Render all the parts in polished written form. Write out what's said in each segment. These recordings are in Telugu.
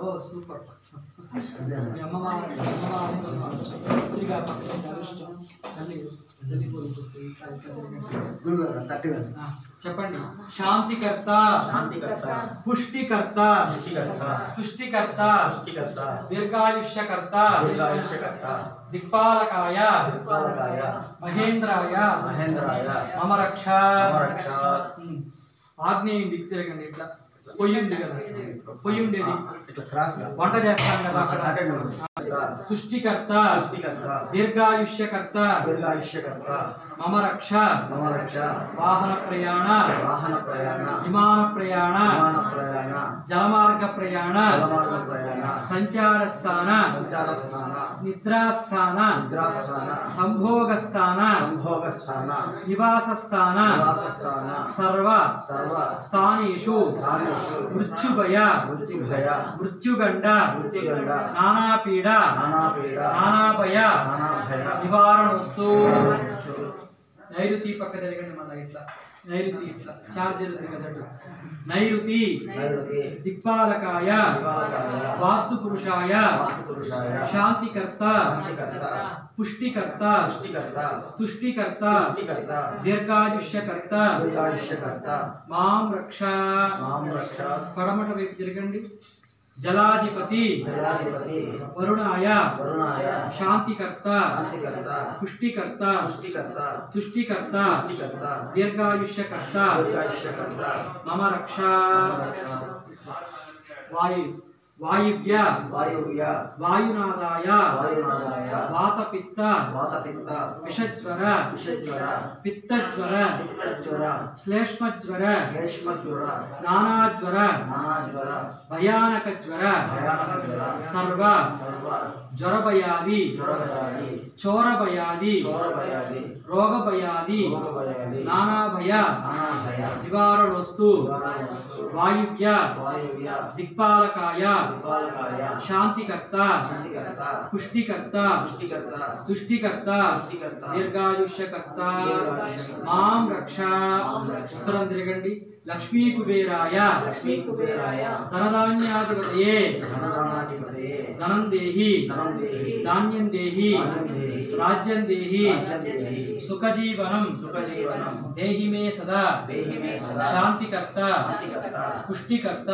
ఓ సూపర్ చెప్పండి. శాంతికర్త, పుష్టికర్త, తుష్టికర్త, దీర్ఘాయుష్యకర్త, దిక్పాలకాయ, మహేంద్రాయ, మమ రక్ష. ఆగ్నేయం దిక్కు తిరగండి. ఇట్లా పొయ్యి ఉంది కదా, పొయ్యి ఉండేది వంట చేస్తాం కదా అక్కడ. తుష్టికర్త, దీర్ఘాయుష్యకర్త, మమ రక్ష. వాహన ప్రయాణ, విమాన ప్రయాణ, జలమార్గ ప్రయాణ, సంచార స్థాన, నిద్రాస్థాన, సంభోగ స్థాన, నివాస స్థాన, సర్వ స్థానేషు మృత్యుభయ, మృత్యుగండ, నానాపీడ, నానాభయ నివారణోస్తు. నైరుతి పక్క తిరగండి. మళ్ళీ ఇట్లా నైరుతి, ఇట్లా చార్జర్ ఉంది కదా. నైరుతి దిక్పాలకాయ, వాస్తు పురుషాయ, శాంతికర్త, పుష్టికర్త, తుష్టికర్త, దీర్ఘాయుష్యకర్త, మాం రక్ష. పడమట వైపు తిరగండి. జలాధిపతి వరుణాయ, శాంతికర్త, పుష్టికర్త, తుష్టికర్త, దీర్ఘాయుష్యకర్త, మమ రక్ష. వాయువ్య వాయునాదాయ, వాతపిత్త విషజ్వర, పిత్తజ్వర, శ్లేష్మజ్వర, నానాజ్వర, భయానక జ్వర, సర్వ జ్వరభయాది, చోరభయాది, రోగభయాది, నానాభయ నివారణోస్తు. వాయువ్య దిక్పాలకాయ, శాంతికర్త, పుష్టికర్త, తుష్టికర్త, దీర్ఘాయుష్యకర్త, మాం రక్ష. ఉత్తరం తిరగండి. లక్ష్మీ కుబేరాయ, ధనధాన్యాధిపతయే, ధనం దేహి, ధాన్యం దేహి, రాజ్యం దేహి, సుఖజీవనం దేహి మే సదా. శాంతికర్త, పుష్టికర్త,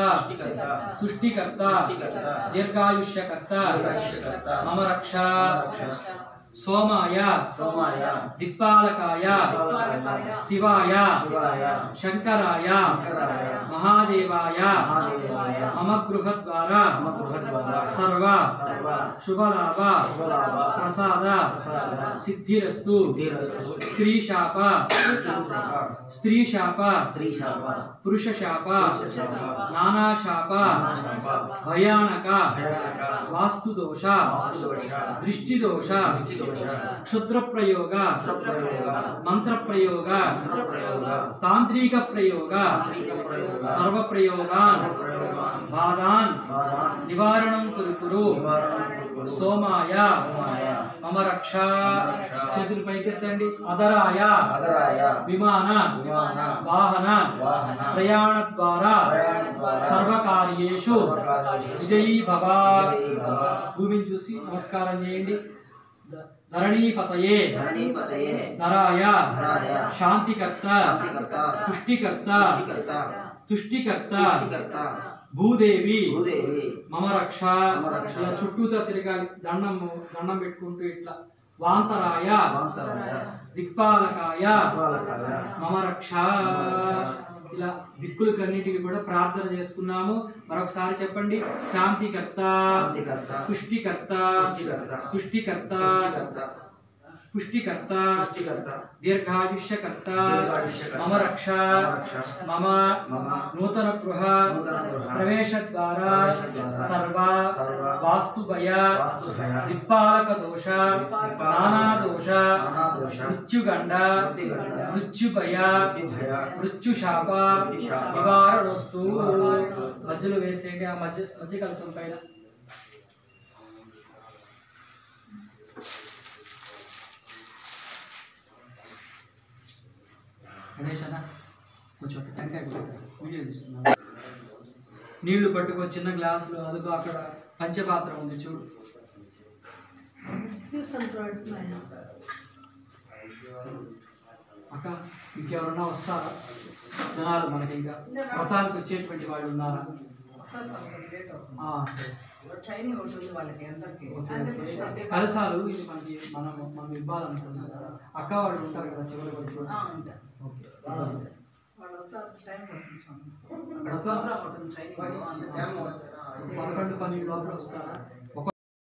తుష్టికర్త, దీర్ఘాయుష్యకర్త, మమ రక్ష. సోమాయ దిక్పాలకాయ, శివాయ, శంకరాయ, మహాదేవాయ, మమ గృహద్వార, సర్వ శుభలాభ ప్రసాద సిద్ధిరస్తు. స్త్రీశాప, స్త్రీశాప, పురుషశాప, నానాశాప, భయానక, వాస్తుదోష, దృష్టిదోష, క్షుద్ర ప్రయోగ, మంత్ర ప్రయోగ, తాంత్రిక ప్రయోగ, సర్వ ప్రయోగాన్ బాధాన్ నివారణం కురు. సోమాయ మమ రక్ష. చేతులు పైకెత్తండి. అదరాయ విమాన వాహన ప్రయాణ ద్వారా సర్వకార్యేషు విజయీ భవ. భూమిని చూసి నమస్కారం చేయండి. ధరణీపతయే ధరాయ, శాంతికర్త, పుష్టికర్త, తుష్టికర్త, భూదేవి మమ రక్ష. చుట్టూతో తిరగాలి. దండం పెట్టుకుంటూ ఇట్లా. వాంతరాయ దిక్పాలకాయ, మమ రక్ష. ఇలా దిక్కులకన్నిటికి కూడా ప్రార్థన చేసుకున్నాము. మరొకసారి చెప్పండి. శాంతికర్త, పుష్టికర్త, తుష్టికర్త, పుష్టికర్త, దీర్ఘాయుష్యకర్త, మమ రక్ష. మమ నూతన గృహ ప్రవేశ ద్వారా సర్వ వాస్తుభయ, దిక్పాలక దోష, నానాదోష, మృత్యుగండ, మృత్యుభయ, మృత్యుశాప నివారణోస్తు. మధ్యలో వేసేయండి. ఆ మధ్య కలసం పైన. గణేష్ అన్న కొంచెం టెంకాయ వీడియో తీస్తున్నాను. నీళ్లు పట్టుకో చిన్న గ్లాసులు, అదిగో అక్కడ పంచపాత్ర ఉంది చూడు. అక్క ఇంకెవరన్నా వస్తారా జనాలు? మనకి ఇంకా వ్రతాలకు వచ్చేటువంటి వాళ్ళు ఉన్నారా? కలసాలు ఇది మనకి మనం ఇవ్వాలనుకుంటున్నాం కదా, అక్క వాళ్ళు ఉంటారు కదా చివరి వరకు. వ్రతం 11-12 లోపల వస్తారా?